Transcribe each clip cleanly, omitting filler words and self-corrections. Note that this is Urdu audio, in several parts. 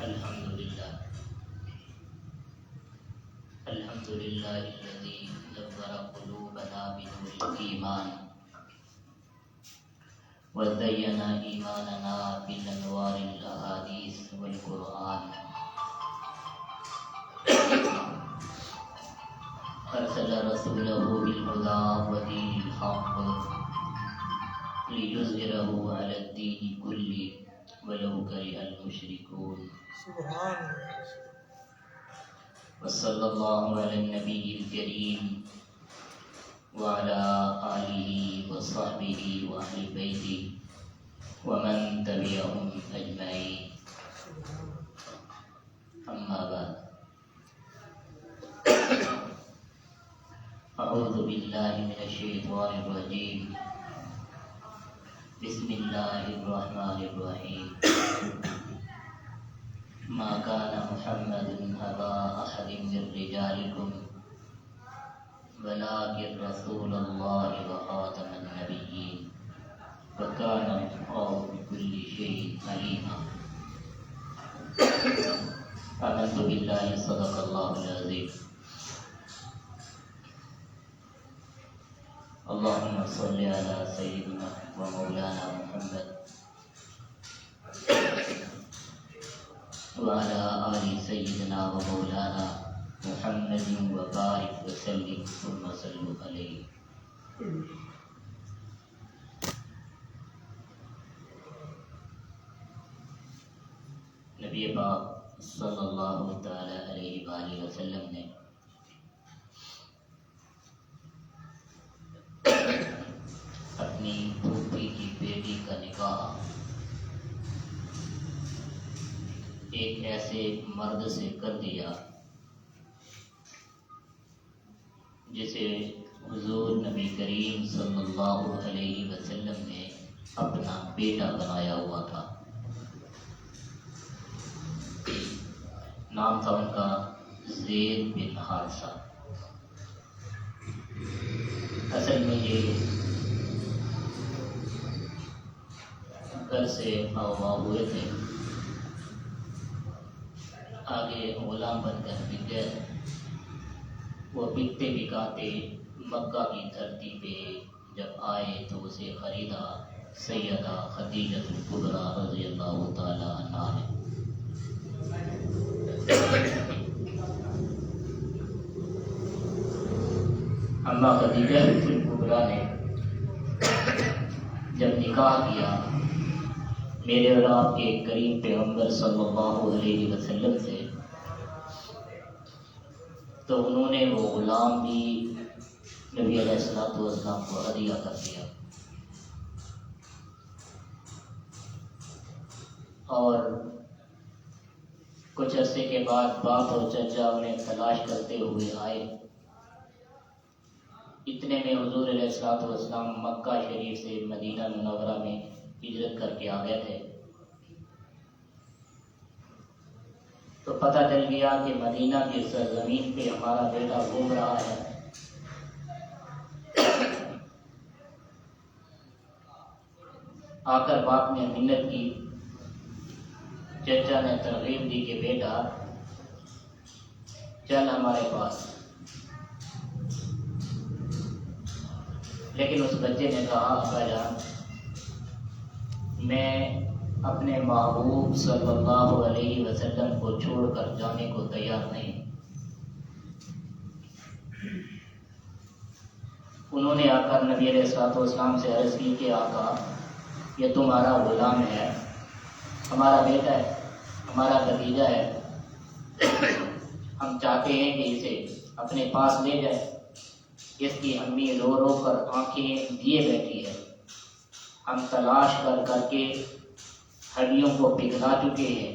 الحمد لله الذي نور قلوبنا بنور الإيمان وزين إيماننا بأنوار الأحاديث والقرآن أرسل رسوله بالهدى ودين الحق ليظهره على الدين كله ولو كره المشركون سبحان وصلى الله على النبي الكريم وعلى آله وصحبه وأهل بيته ومن تبعهم أجمعين أما بعد أعوذ بالله من الشيطان الرجيم بسم الله الرحمن الرحيم ما كان محمد أبا أحد من رجالكم ولكن رسول الله وخاتم النبيين وكان الله بكل شيء عليما آمنت بالله صدق الله العظيم اللهم صل على سيدنا ومولانا محمد وعلى آل سيدنا ومولانا محمد وبارك وسلم ثم صلوا عليه نبی پاک صلی اللہ تعالی علیہ وآلہ وسلم نے اپنی پھوپھی کی بیٹی کا نکاح ایک ایسے مرد سے کر دیا جسے حضور نبی کریم صلی اللہ علیہ وسلم نے اپنا بیٹا بنایا ہوا تھا۔ نام تھا ان کا زید بن حارثہ۔ اصل میں یہ گھر سے اغوا ہوئے تھے، آگے غلام بن کر بک گئے۔ وہ بکتے بکاتے مکہ کی دھرتی پہ جب آئے تو اسے خریدا سیدہ خدیجہ الکبریٰ رضی اللہ تعالی عنہا نے۔ اما خدیجہ الکبریٰ نے جب نکاح کیا میرے اور آپ کے کریم پیغمبر صلی اللہ علیہ وسلم سے، تو انہوں نے وہ غلام بھی نبی علیہ السلام کو ہدیہ کر دیا، اور کچھ عرصے کے بعد باپ اور چچا انہیں تلاش کرتے ہوئے آئے۔ اتنے میں حضور علیہ السلام مکہ شریف سے مدینہ منورہ میں ہجرت کر کے آ گئے تھے، تو پتہ چل گیا کہ مدینہ کی سرزمین پہ ہمارا بیٹا گھوم رہا ہے۔ آ کر باپ نے منت کی، چچا نے ترغیب دی کہ بیٹا چل ہمارے پاس، لیکن اس بچے نے کہا ابا جان میں اپنے محبوب صلی اللہ علیہ وسلم کو چھوڑ کر جانے کو تیار نہیں۔ انہوں نے آ کر نبی علیہ السلام سے عرض کی کہ آقا یہ تمہارا غلام ہے، ہمارا بیٹا ہے، ہمارا بھتیجا ہے، ہم چاہتے ہیں کہ اسے اپنے پاس لے جائیں۔ اس کی امی رو رو کر آنکھیں دیے بیٹھی ہے، ہم تلاش کر کر کے ہڈیوں کو پگھلا چکے ہیں۔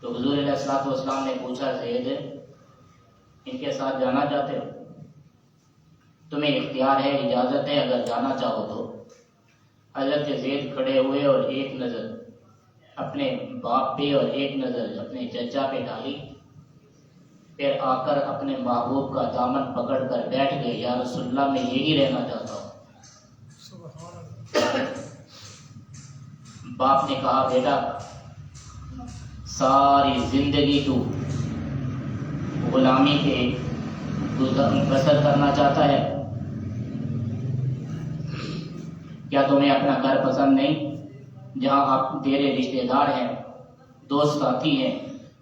تو حضور علیہ السلام نے پوچھا زید ان کے ساتھ جانا چاہتے ہو؟ تمہیں اختیار ہے، اجازت ہے، اگر جانا چاہو تو۔ حضرت زید کھڑے ہوئے اور ایک نظر اپنے باپ پہ اور ایک نظر اپنے چچا پہ ڈالی، پھر آ کر اپنے محبوب کا دامن پکڑ کر بیٹھ گئے، یا رسول اللہ میں یہی رہنا چاہتا ہوں۔ باپ نے کہا بیٹا ساری زندگی تو غلامی کے بسر کرنا چاہتا ہے، کیا تمہیں اپنا گھر پسند نہیں جہاں آپ تیرے رشتہ دار ہیں، دوست ساتھی ہیں؟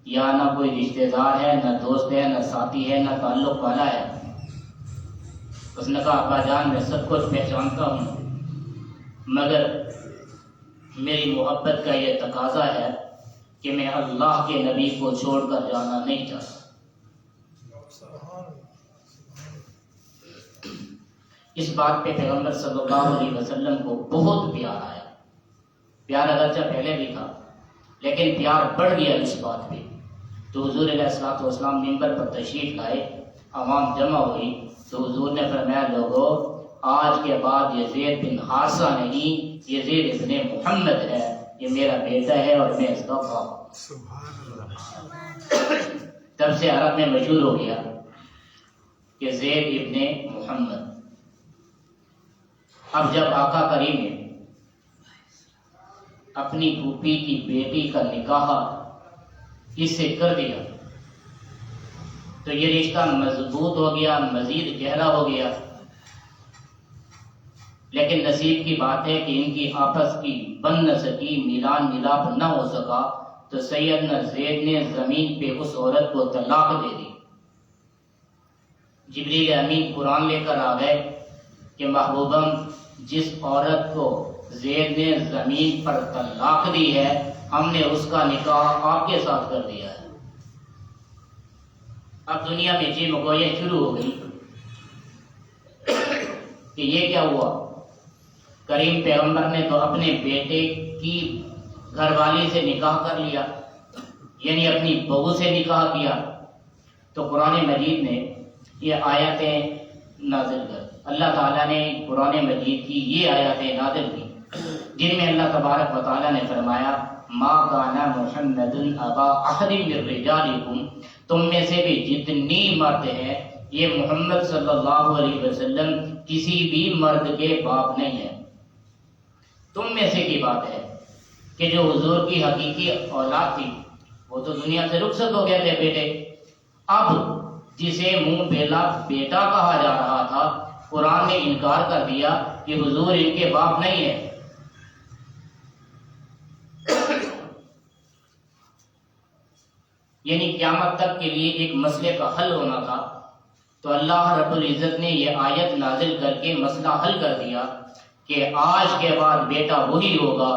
یہاں نہ کوئی رشتہ دار ہے، نہ دوست ہے، نہ ساتھی ہے، نہ تعلق والا ہے۔ اس نے کہا ابا جان میں سب کچھ پہچانتا ہوں، مگر میری محبت کا یہ تقاضا ہے کہ میں اللہ کے نبی کو چھوڑ کر جانا نہیں چاہتا۔ اس بات پہ پیغمبر صلی اللہ علیہ وسلم کو بہت پیار آیا۔ پیار اگرچہ پہلے بھی تھا لیکن پیار بڑھ گیا اس بات پہ۔ تو حضور علیہ الصلوۃ والسلام منبر پر تشریف لائے، عوام جمع ہوئی تو حضور نے فرمایا لوگوں آج کے بعد یہ زید بن حارثہ نہیں، یہ زید ابن محمد ہے، یہ میرا بیٹا ہے اور میں اس کا باپ۔ تب سے عرب میں مشہور ہو گیا کہ زید ابن محمد۔ اب جب آقا کریم نے اپنی پھوپھی کی بیٹی کا نکاح اس سے کر دیا تو یہ رشتہ مضبوط ہو گیا، مزید گہرا ہو گیا۔ لیکن نصیب کی بات ہے کہ ان کی آپس کی بن نہ سکی، میلان ملاپ نہ ہو سکا، تو سیدنا زید نے زمین پہ اس عورت کو طلاق دے دی۔ جبریل امین قرآن لے کر آ گئے کہ محبوبم جس عورت کو زید نے زمین پر طلاق دی ہے ہم نے اس کا نکاح آپ کے ساتھ کر دیا ہے۔ اب دنیا میں جی مگوئیاں شروع ہو گئی کہ یہ کیا ہوا، کریم پیغمبر نے تو اپنے بیٹے کی گھر والی سے نکاح کر لیا، یعنی اپنی بہو سے نکاح کیا۔ تو قرآن مجید نے یہ آیتیں نازل کر، اللہ تعالیٰ نے قرآن مجید کی یہ آیتیں نازل کی جن میں اللہ تبارک و تعالیٰ نے فرمایا ما کان محمد ابا احد من رجالکم، تم میں سے بھی جتنی مرد ہیں یہ محمد صلی اللہ علیہ وسلم کسی بھی مرد کے باپ نہیں ہے۔ تم میں سے کی بات ہے کہ جو حضور کی حقیقی اولاد تھی وہ تو دنیا سے رخصت ہو گئے تھے بیٹے، اب جسے منہ بیلا بیٹا کہا جا رہا تھا قرآن نے انکار کر دیا کہ حضور ان کے باپ نہیں ہے۔ یعنی قیامت تک کے لیے ایک مسئلے کا حل ہونا تھا، تو اللہ رب العزت نے یہ آیت نازل کر کے مسئلہ حل کر دیا کہ آج کے بعد بیٹا وہی ہوگا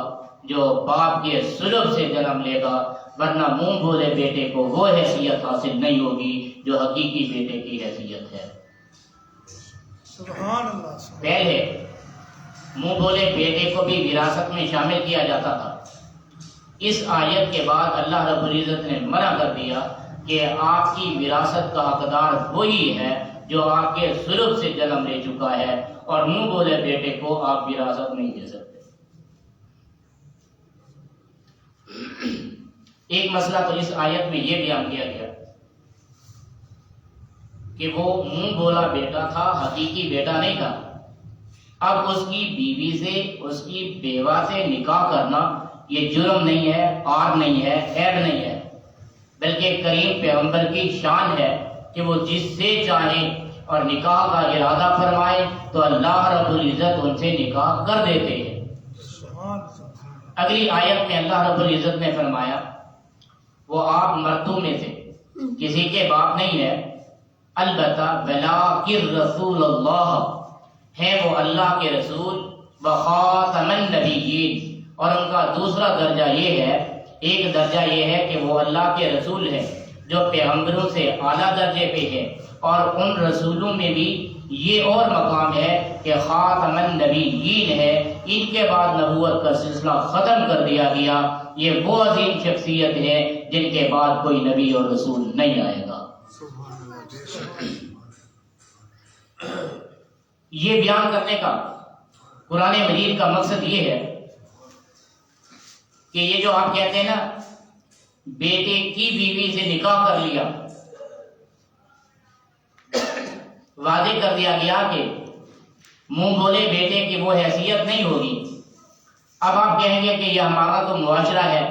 جو باپ کے سلب سے جنم لے گا، ورنہ منہ بولے بیٹے کو وہ حیثیت حاصل نہیں ہوگی جو حقیقی بیٹے کی حیثیت ہے۔ سبحان اللہ۔ پہلے منہ بولے بیٹے کو بھی وراثت میں شامل کیا جاتا تھا، اس آیت کے بعد اللہ رب العزت نے منع کر دیا کہ آپ کی وراثت کا حقدار وہی ہے جو آپ کے سلب سے جنم لے چکا ہے، اور منہ بولے بیٹے کو آپ وراثت نہیں دے سکتے۔ ایک مسئلہ تو اس آیت میں یہ بیان کیا گیا کہ وہ منہ بولا بیٹا تھا، حقیقی بیٹا نہیں تھا۔ اب اس کی بیوی سے، اس کی بیوہ سے نکاح کرنا یہ جرم نہیں ہے، عار نہیں ہے، عیب نہیں ہے، بلکہ کریم پیغمبر کی شان ہے کہ وہ جس سے چاہے اور نکاح کا ارادہ فرمائے تو اللہ رب العزت ان سے نکاح کر دیتے ہیں۔ اگلی آیت میں اللہ رب العزت نے فرمایا وہ آپ مردوں میں سے کسی کے باپ نہیں ہے، البتہ ولاکن رسول اللہ ہے، وہ اللہ کے رسول، وخاتم النبیین، اور ان کا دوسرا درجہ یہ ہے، ایک درجہ یہ ہے کہ وہ اللہ کے رسول ہے جو پیغمبروں سے اعلیٰ درجے پہ ہے، اور ان رسولوں میں بھی یہ اور مقام ہے کہ خاتم النبیین ہے، ان کے بعد نبوت کا سلسلہ ختم کر دیا گیا۔ یہ وہ عظیم شخصیت ہے جن کے بعد کوئی نبی اور رسول نہیں آئے گا۔ یہ بیان کرنے کا قرآن مجید کا مقصد یہ ہے کہ یہ جو آپ کہتے ہیں نا بیٹے کی بیوی سے نکاح کر لیا، واضح کر دیا گیا کہ منہ بولے بیٹے کی وہ حیثیت نہیں ہوگی۔ اب آپ کہیں گے کہ یہ ہمارا تو معاشرہ ہے،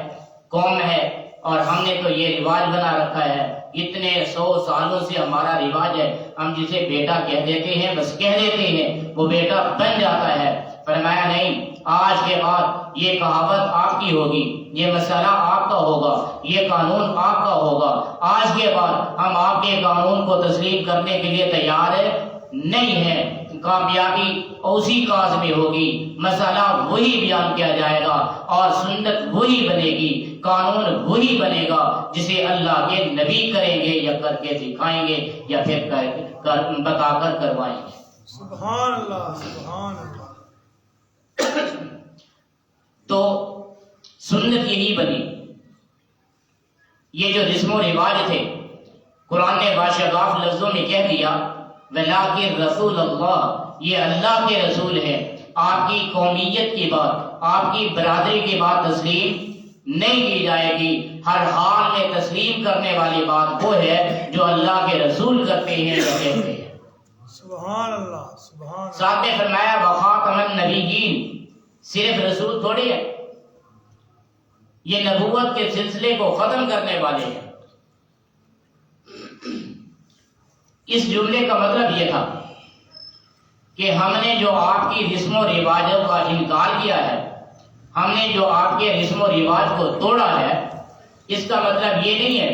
قوم ہے، اور ہم نے تو یہ رواج بنا رکھا ہے، اتنے 100 سالوں سے ہمارا رواج ہے، ہم جسے بیٹا کہہ دیتے ہیں بس کہہ دیتے ہیں وہ بیٹا بن جاتا ہے۔ فرمایا نہیں، آج کے بعد یہ کہاوت آپ کی ہوگی، یہ مسئلہ آپ کا ہوگا، یہ قانون آپ کا ہوگا۔ آج کے بعد ہم آپ کے قانون کو تسلیم کرنے کے لیے تیار نہیں ہے۔ کامیابی اسی کاز میں ہوگی، مسئلہ وہی بیان کیا جائے گا اور سنت وہی بنے گی، قانون وہی بنے گا جسے اللہ کے نبی کریں گے یا کر کے دکھائیں گے یا پھر بتا کر کروائیں گے۔ سبحان اللہ، سبحان اللہ۔ تو سنت یہی بنی۔ یہ جو رسم و رواج تھے، قرآن نے باشگاف لفظوں میں کہہ دیا وَلَٰكِن رسول اللہ، یہ اللہ کے رسول ہے۔ آپ کی قومیت کی بات، آپ کی برادری کی بات تسلیم نہیں کی جائے گی۔ ہر حال میں تسلیم کرنے والی بات وہ ہے جو اللہ کے رسول کرتے ہیں یا کہتے ہیں۔ سبحان اللہ، سبحان اللہ۔ ساتھ میں فرمایا وَخَاتَمَ النَّبِيِّينَ، صرف رسول تھوڑے ہیں، یہ نبوت کے سلسلے کو ختم کرنے والے ہیں۔ اس جملے کا مطلب یہ تھا کہ ہم نے جو آپ کی رسم و رواجوں کا انکار کیا ہے، ہم نے جو آپ کے رسم و رواج کو توڑا ہے، اس کا مطلب یہ نہیں ہے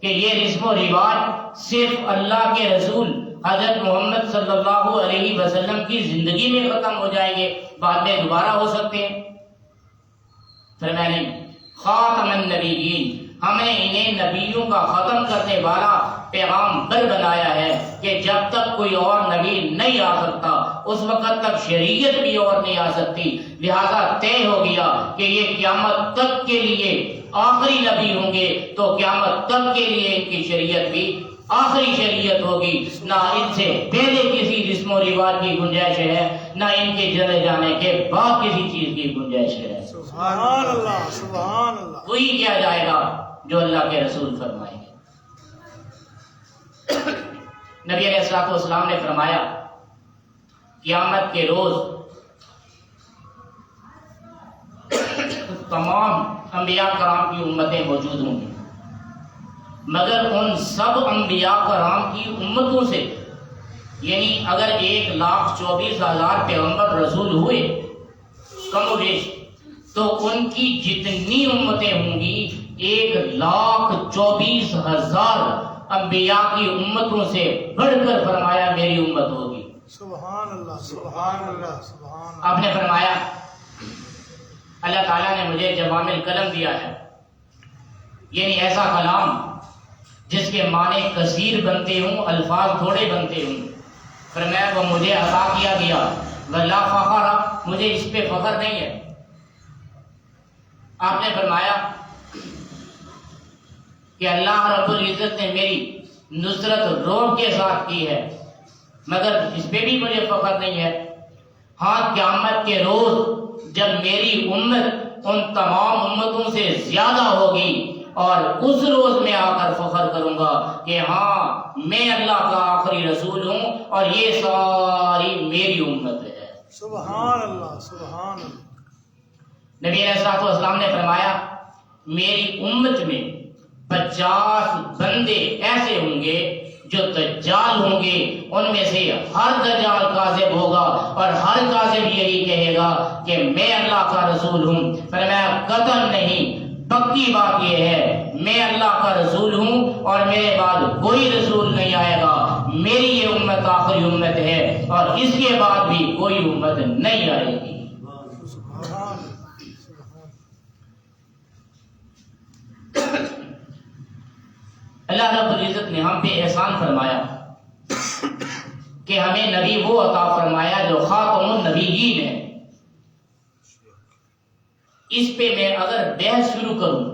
کہ یہ رسم و رواج صرف اللہ کے رسول حضرت محمد صلی اللہ علیہ وسلم کی زندگی میں ختم ہو جائیں گے، بعد میں دوبارہ ہو سکتے ہیں۔ فرمایا نہیں، خاتم النبیین، ہم نے انہیں نبیوں کا ختم کرنے والا پیغامبر بنایا ہے کہ جب تک کوئی اور نبی نہیں آ سکتا اس وقت تک شریعت بھی اور نہیں آ سکتی، لہذا طے ہو گیا کہ یہ قیامت تک کے لیے آخری نبی ہوں گے، تو قیامت تک کے لیے ان کی شریعت بھی آخری شریعت ہوگی، نہ ان سے پہلے کسی رسم و رواج کی گنجائش ہے، نہ ان کے چلے جانے کے بعد کسی چیز کی گنجائش ہے۔ سبحان اللہ، سبحان اللہ۔ وہی کیا جائے گا جو اللہ کے رسول فرمائیں گے۔ نبی علیہ الصلوۃ والسلام نے فرمایا قیامت کے روز تمام انبیاء کرام کی امتیں موجود ہوں گی، مگر ان سب انبیاء کرام کی امتوں سے، یعنی اگر 1,24,000 پیغمبر رسول ہوئے کم و بیش، تو ان کی جتنی امتیں ہوں گی 1,24,000 انبیاء کی امتوں سے بڑھ کر فرمایا میری امت ہوگی۔ سبحان اللہ، سبحان اللہ، سبحان اللہ۔ آپ نے فرمایا اللہ تعالیٰ نے مجھے جوامع الکلم دیا ہے، یعنی ایسا کلام جس کے معنی کثیر بنتے ہوں، الفاظ تھوڑے بنتے ہوں۔ فرمایا وہ مجھے عطا کیا گیا، وَلَا فَخَرَ، مجھے اس پہ فخر نہیں ہے۔ آپ نے فرمایا کہ اللہ رب العزت نے میری نصرت روب کے ساتھ کی ہے، مگر اس پہ بھی مجھے فخر نہیں ہے۔ ہاں قیامت کے روز جب میری امت ان تمام امتوں سے زیادہ ہوگی، اور اس روز میں آ کر فخر کروں گا کہ ہاں میں اللہ کا آخری رسول ہوں اور یہ ساری میری امت ہے۔ سبحان اللہ، سبحان اللہ۔ نبی علیہ الصلوۃ والسلام نے فرمایا میری امت میں 50 بندے ایسے ہوں گے جو دجال ہوں گے، ان میں سے ہر دجال کاذب ہوگا اور ہر کاذب یہی کہے گا کہ میں اللہ کا رسول ہوں۔ فرمایا قطعاً نہیں، پکی بات یہ ہے میں اللہ کا رسول ہوں اور میرے بعد کوئی رسول نہیں آئے گا، میری یہ امت آخری امت ہے اور اس کے بعد بھی کوئی امت نہیں آئے گی۔ اللہ رب العزت نے ہم پہ احسان فرمایا کہ ہمیں نبی وہ عطا فرمایا جو خاتم النبیین ہے۔ اس پہ میں اگر بحث شروع کروں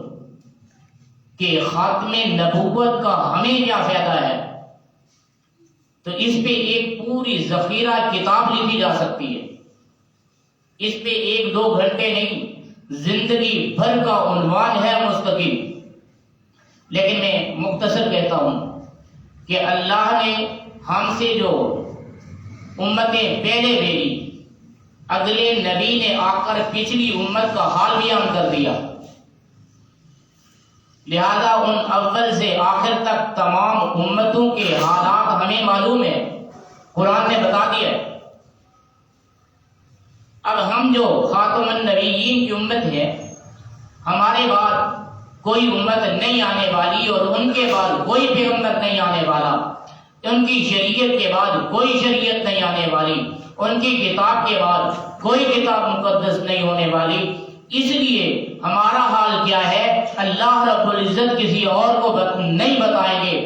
کہ خاتم نبوت کا ہمیں کیا فائدہ ہے، تو اس پہ ایک پوری ذخیرہ کتاب لکھی جا سکتی ہے۔ اس پہ 1-2 گھنٹے نہیں، زندگی بھر کا عنوان ہے مستقل۔ لیکن میں مختصر کہتا ہوں کہ اللہ نے ہم سے جو امتیں پہلے بھیجی، اگلے نبی نے آ کر پچھلی امت کا حال بیان کر دیا، لہذا ان اول سے آخر تک تمام امتوں کے حالات ہمیں معلوم ہے، قرآن نے بتا دیا ہے۔ اب ہم جو خاتم النبیین کی امت ہے، ہمارے بعد کوئی امت نہیں آنے والی اور ان کے بعد کوئی پیغمبر نہیں آنے والا، ان کی شریعت کے بعد کوئی شریعت نہیں آنے والی، ان کی کتاب کے بعد کوئی کتاب مقدس نہیں ہونے والی۔ اس لیے ہمارا حال کیا ہے، اللہ رب العزت کسی اور کو نہیں بتائیں گے،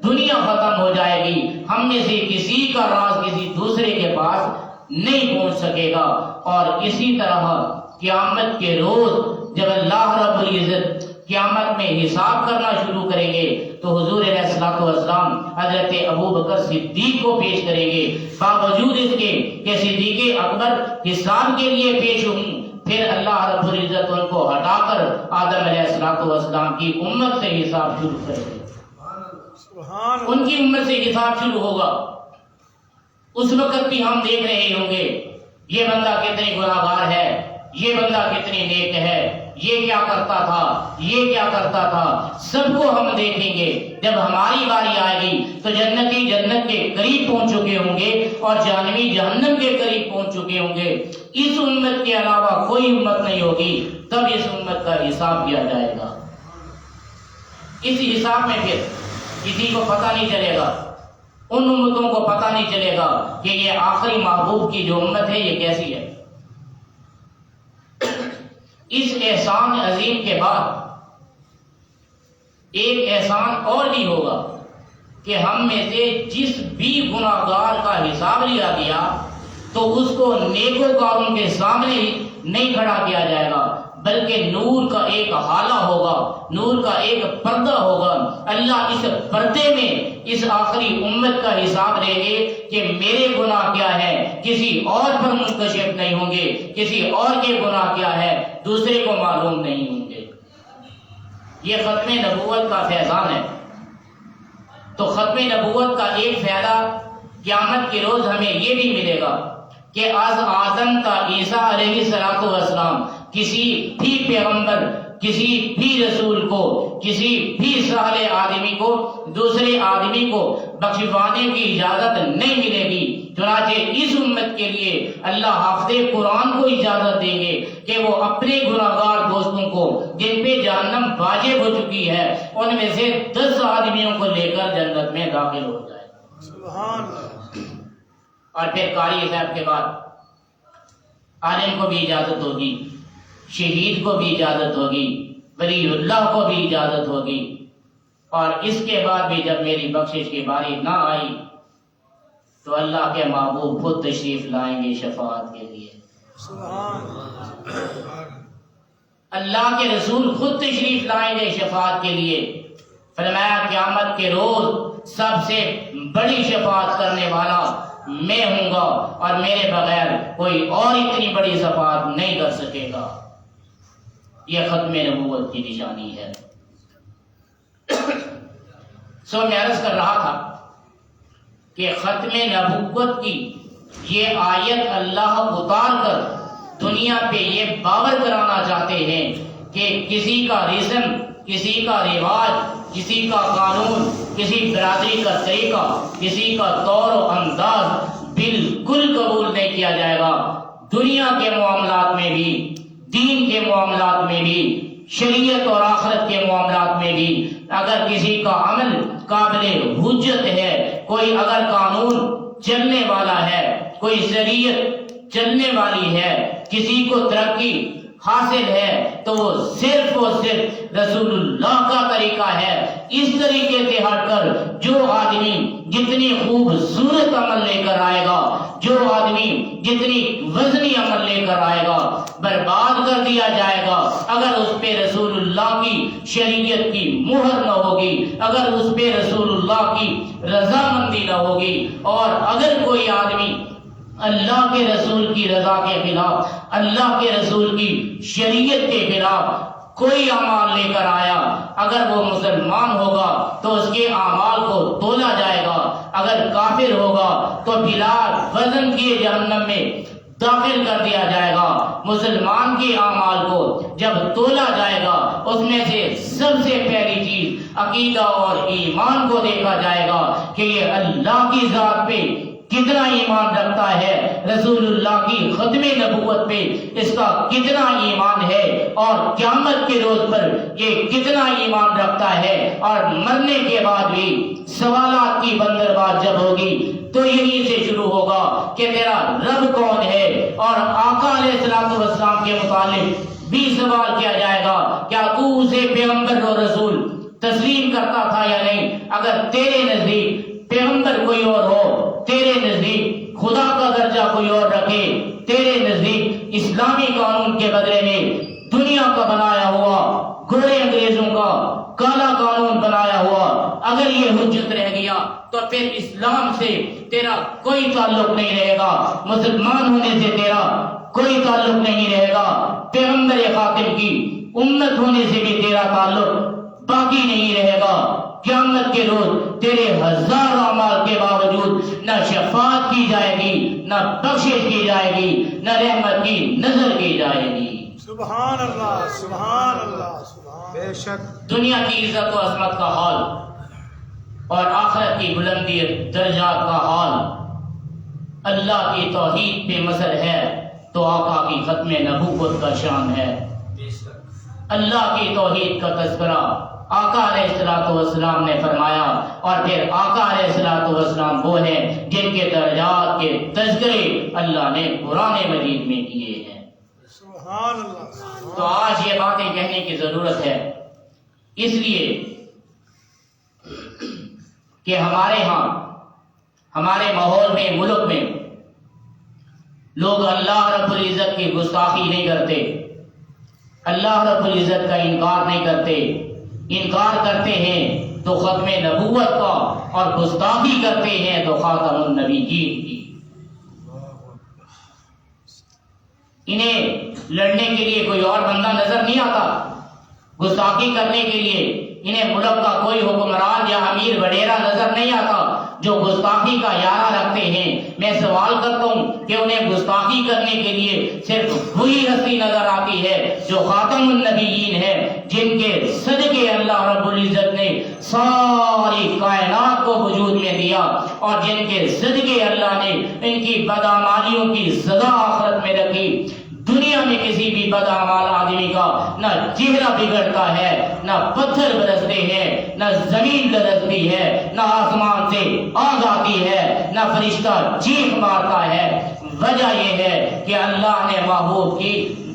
دنیا ختم ہو جائے گی، ہم میں سے کسی کا راز کسی دوسرے کے پاس نہیں پہنچ سکے گا۔ اور اسی طرح قیامت کے روز جب اللہ رب العزت قیامت میں حساب کرنا شروع کریں گے تو حضور علیہ الصلوۃ والسلام حضرت ابوبکر صدیق کو پیش کریں گے، باوجود اس کے کہ صدیق اکبر حساب کے لیے پیش ہوں، پھر اللہ رب العزت ان کو ہٹا کر آدم علیہ الصلوۃ والسلام کی امت سے حساب شروع کریں گے، ان کی امت سے حساب شروع ہوگا۔ اس وقت بھی ہم دیکھ رہے ہوں گے یہ بندہ کتنی گناہگار ہے، یہ بندہ کتنی نیک ہے، یہ کیا کرتا تھا، یہ کیا کرتا تھا، سب کو ہم دیکھیں گے۔ جب ہماری باری آئے گی تو جنتی جنت کے قریب پہنچ چکے ہوں گے اور جہنمی جہنم کے قریب پہنچ چکے ہوں گے۔ اس امت کے علاوہ کوئی امت نہیں ہوگی، تب اس امت کا حساب کیا جائے گا۔ اس حساب میں پھر کسی کو پتہ نہیں چلے گا، ان امتوں کو پتہ نہیں چلے گا کہ یہ آخری محبوب کی جو امت ہے یہ کیسی ہے۔ اس احسان عظیم کے بعد ایک احسان اور بھی ہوگا کہ ہم میں سے جس بھی گناہگار کا حساب لیا گیا تو اس کو نیکوکاروں کے سامنے نہیں کھڑا کیا جائے گا، بلکہ نور کا ایک حالہ ہوگا، نور کا ایک پردہ ہوگا۔ اللہ اس پردے میں اس آخری امت کا حساب لیں گے کہ میرے گناہ کیا ہے، کسی اور پر منکشف نہیں ہوں گے، کسی اور کے گناہ کیا ہے دوسرے کو معلوم نہیں ہوں گے۔ یہ ختم نبوت کا فیضان ہے۔ تو ختم نبوت کا ایک فائدہ قیامت کے روز ہمیں یہ بھی ملے گا کہ از آدم تا عیسیٰ علیہ السلام کسی بھی پیغمبر، کسی بھی رسول کو، کسی بھی صالح آدمی کو دوسرے آدمی کو بخشوانے کی اجازت نہیں ملے گی۔ چنانچہ اس امت کے لیے اللہ حافظ قرآن کو اجازت دیں گے کہ وہ اپنے گناہگار دوستوں کو جن پہ جہنم واجب ہو چکی ہے ان میں سے 10 آدمیوں کو لے کر جنت میں داخل ہو جائے۔ سبحان اللہ۔ اور پھر قاری صاحب کے بعد عالم کو بھی اجازت ہوگی، شہید کو بھی اجازت ہوگی، ولی اللہ کو بھی اجازت ہوگی، اور اس کے بعد بھی جب میری بخشش کی باری نہ آئی تو اللہ کے محبوب خود تشریف لائیں گے شفاعت کے لیے۔ سبحان اللہ۔ اللہ کے رسول خود تشریف لائیں گے شفاعت کے لیے۔ فرمایا قیامت کے روز سب سے بڑی شفاعت کرنے والا میں ہوں گا اور میرے بغیر کوئی اور اتنی بڑی شفاعت نہیں کر سکے گا۔ یہ ختم نبوت کی نشانی ہے۔ سو میں عرض کر رہا تھا کہ ختم نبوت کی یہ آیت اللہ اتار کر دنیا پہ یہ باور کرانا چاہتے ہیں کہ کسی کا رسم، کسی کا رواج، کسی کا قانون، کسی برادری کا طریقہ، کسی کا طور و انداز بالکل قبول نہیں کیا جائے گا۔ دنیا کے معاملات میں بھی، دین کے معاملات میں بھی، شریعت اور آخرت کے معاملات میں بھی اگر کسی کا عمل قابل حجت ہے، کوئی اگر قانون چلنے والا ہے، کوئی شریعت چلنے والی ہے، کسی کو ترقی حاصل ہے تو وہ صرف اور صرف رسول اللہ کا طریقہ ہے۔ اس طریقے سے ہٹ کر جو آدمی جتنی خوبصورت عمل لے کر آئے گا، جو آدمی جتنی وزنی عمل لے کر آئے گا، برباد کر دیا جائے گا اگر اس پہ رسول اللہ کی شریعت کی مہر نہ ہوگی، اگر اس پہ رسول اللہ کی رضامندی نہ ہوگی۔ اور اگر کوئی آدمی اللہ کے رسول کی رضا کے خلاف، اللہ کے رسول کی شریعت کے خلاف کوئی اعمال لے کر آیا، اگر وہ مسلمان ہوگا تو اس کے اعمال کو تولا جائے گا، اگر کافر ہوگا تو بلا وزن کیے جہنم میں داخل کر دیا جائے گا. مسلمان کے اعمال کو جب تولا جائے گا اس میں سے سب سے پہلی چیز عقیدہ اور ایمان کو دیکھا جائے گا کہ یہ اللہ کی ذات پہ کتنا ایمان رکھتا ہے, رسول اللہ کی ختم نبوت پہ اس کا کتنا ایمان ہے, اور قیامت کے روز پر یہ کتنا ایمان رکھتا ہے, اور مرنے کے بعد بھی سوالات کی بندرگاہ جب ہوگی تو یہی سے شروع ہوگا کہ تیرا رب کون ہے, اور آقا علیہ الصلوۃ والسلام کے متعلق بھی سوال کیا جائے گا کیا تو اسے پیغمبر اور رسول تسلیم کرتا تھا یا نہیں. اگر تیرے نزدیک پیغمبر کوئی اور ہو, تیرے نزدیک خدا کا درجہ کوئی اور رکھے, تیرے نزدیک اسلامی قانون کے بدلے میں دنیا کا بنایا ہوا گھوڑے انگریزوں کا کالا قانون بنایا ہوا اگر یہ حجت رہ گیا تو پھر اسلام سے تیرا کوئی تعلق نہیں رہے گا, مسلمان ہونے سے تیرا کوئی تعلق نہیں رہے گا, پیغمبر خاتم کی امت ہونے سے بھی تیرا تعلق باقی نہیں رہے گا. قیامت کے روز تیرے ہزار اعمال کے باوجود نہ شفاعت کی جائے گی, نہ بخشش کی جائے گی, نہ رحمت کی نظر کی جائے گی. سبحان اللہ, سبحان اللہ, سبحان. بے شک دنیا کی عزت و عظمت کا حال اور آخرت کی بلندی درجات کا حال اللہ کی توحید پہ مصر ہے تو آقا کی ختم نبوت کا شان ہے. اللہ کی توحید کا تذکرہ آقا علیہ الصلوۃ والسلام نے فرمایا, اور پھر آقا علیہ الصلوۃ والسلام وہ ہیں جن کے درجات کے تذکرے اللہ نے قرآن مجید میں کیے ہیں. سبحان اللہ. تو آج یہ باتیں کہنے کی ضرورت ہے اس لیے کہ ہمارے ہاں ہمارے ماحول میں ملک میں لوگ اللہ رب العزت کی گستاخی نہیں کرتے, اللہ رب العزت کا انکار نہیں کرتے, انکار کرتے ہیں تو ختم نبوت کا, اور گستاخی کرتے ہیں تو خاتم النبیین کی. انہیں لڑنے کے لیے کوئی اور بندہ نظر نہیں آتا, گستاخی کرنے کے لیے انہیں ملک کا کوئی حکمران یا امیر وڈیرا نظر نہیں آتا جو گستاخی کا یارہ رکھتے ہیں. میں سوال کرتا ہوں کہ انہیں گستاخی کرنے کے لیے صرف وہی ہستی نظر آتی ہے جو خاتم النبیین ہے, جن کے صدقے اللہ رب العزت نے ساری کائنات کو وجود میں دیا, اور جن کے صدقے اللہ نے ان کی بدعمالیوں کی سزا آخرت میں رکھی. دنیا میں کسی بھی بدعمال آدمی کا نہ چہرہ بگڑتا ہے, نہ پتھر برستے ہیں, نہ زمین لرزتی ہے, نہ آسمان سے آگ آتی ہے, نہ فرشتہ چیخ مارتا ہے. وجہ یہ ہے کہ اللہ نے محبوب کی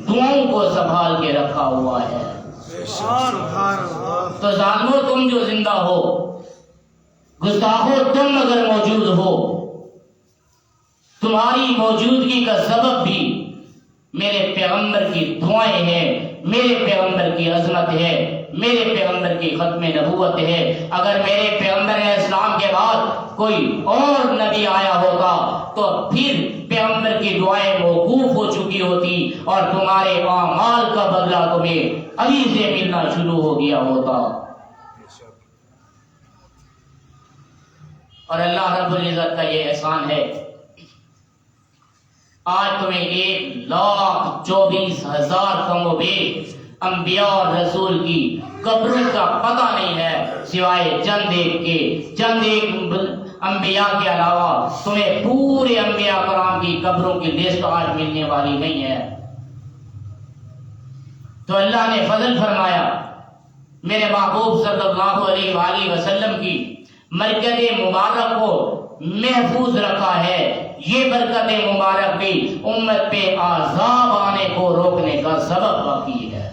دعاؤں کو سنبھال کے رکھا ہوا ہے. تو ظالمو تم جو زندہ ہو, گستاخو تم اگر موجود ہو, تمہاری موجودگی کا سبب بھی میرے پیغمبر کی دعائیں ہیں, میرے پیغمبر کی عظمت ہے, میرے پیغمبر کی ختم نبوت ہے. اگر میرے پیغمبر اسلام کے بعد کوئی اور نبی آیا ہوتا تو پھر پیغمبر کی دعائیں موقوف ہو چکی ہوتی اور تمہارے اعمال کا بدلہ تمہیں ابھی سے ملنا شروع ہو گیا ہوتا. اور اللہ رب العزت کا یہ احسان ہے, آج تمہیں 1,24,000 کم و بیش انبیاء اور رسول کی قبروں کا پتہ نہیں ہے سوائے چند ایک انبیاء کے علاوہ. تمہیں پورے انبیاء کرام کی قبروں کی لسٹ آج ملنے والی نہیں ہے. تو اللہ نے فضل فرمایا, میرے محبوب صلی اللہ علیہ وآلہ وسلم کی مرکز مبارک کو محفوظ رکھا ہے. یہ برکت مبارک بھی امت پہ عذاب آنے کو روکنے کا سبب باقی ہے.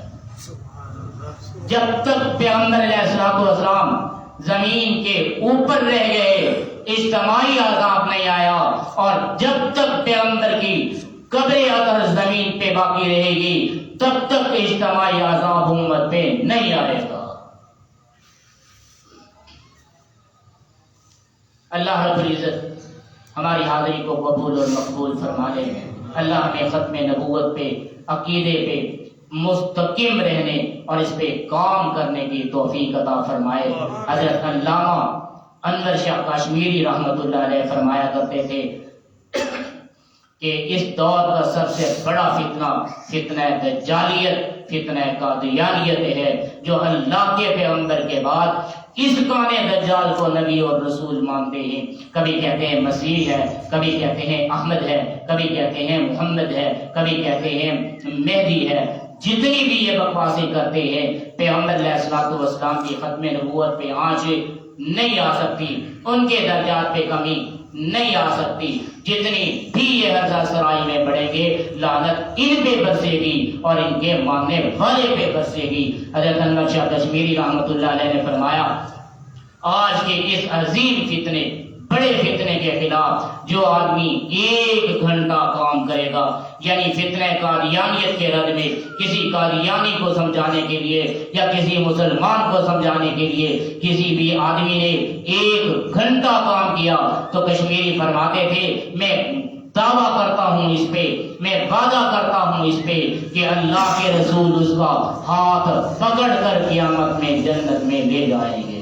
جب تک پیغمبر علیہ الصلوۃ والسلام زمین کے اوپر رہ گئے اجتماعی عذاب نہیں آیا, اور جب تک پیغمبر کی قبر اگر زمین پہ باقی رہے گی تب تک اجتماعی عذاب امت پہ نہیں آئے گا. اللہ رب العزت ہماری حاضری کو قبول اور مقبول فرما لے. اللہ ہمیں ختم نبوت پہ, عقیدے پہ مستقیم رہنے اور اس پہ کام کرنے کی توفیق عطا فرمائے. حضرت علامہ انور شاہ کشمیری رحمت اللہ علیہ فرمایا کرتے تھے, کہ اس دور کا سب سے بڑا فتنہ فتنہ دجالیت، فتنہ قادیانیت ہے، جو اللہ کے پیغمبر کے بعد اس کانے دجال کو نبی اور رسول مانتے ہیں۔ کبھی کہتے ہیں مسیح ہے، کبھی کہتے ہیں احمد ہے، کبھی کہتے ہیں محمد ہے، کبھی کہتے ہیں مہدی ہے۔ جتنی بھی یہ بکواسیں کرتے ہیں، پیغمبر علیہ الصلوۃ والسلام کی ختم نبوت پہ آنچ نہیں آ سکتی، ان کے درجات پہ کمی نہیں آ سکتی۔ جتنی بھی یہ حضرہ سرائی میں بڑھیں گے، لعنت ان پہ برسے گی اور ان کے ماننے والے پہ برسے گی۔ حضرت انور شاہ کشمیری رحمۃ اللہ علیہ نے فرمایا، آج کے اس عظیم فتنے، بڑے فتنے کے خلاف جو آدمی 1 گھنٹہ کام کرے گا، یعنی فتنہ قادیانیت کے رد میں کسی قادیانی کو سمجھانے کے لیے یا کسی مسلمان کو سمجھانے کے لیے کسی بھی آدمی نے 1 گھنٹہ کام کیا تو کشمیری فرماتے تھے، میں دعویٰ کرتا ہوں اس پہ، میں وعدہ کرتا ہوں اس پہ کہ اللہ کے رسول اس کا ہاتھ پکڑ کر قیامت میں جنت میں لے جائیں گے۔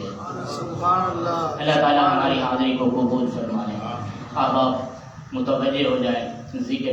سبحان اللہ۔ اللہ تعالیٰ ہماری حاضری کو قبول فرمائے۔ اب آپ متوجہ ہو جائیں ذکر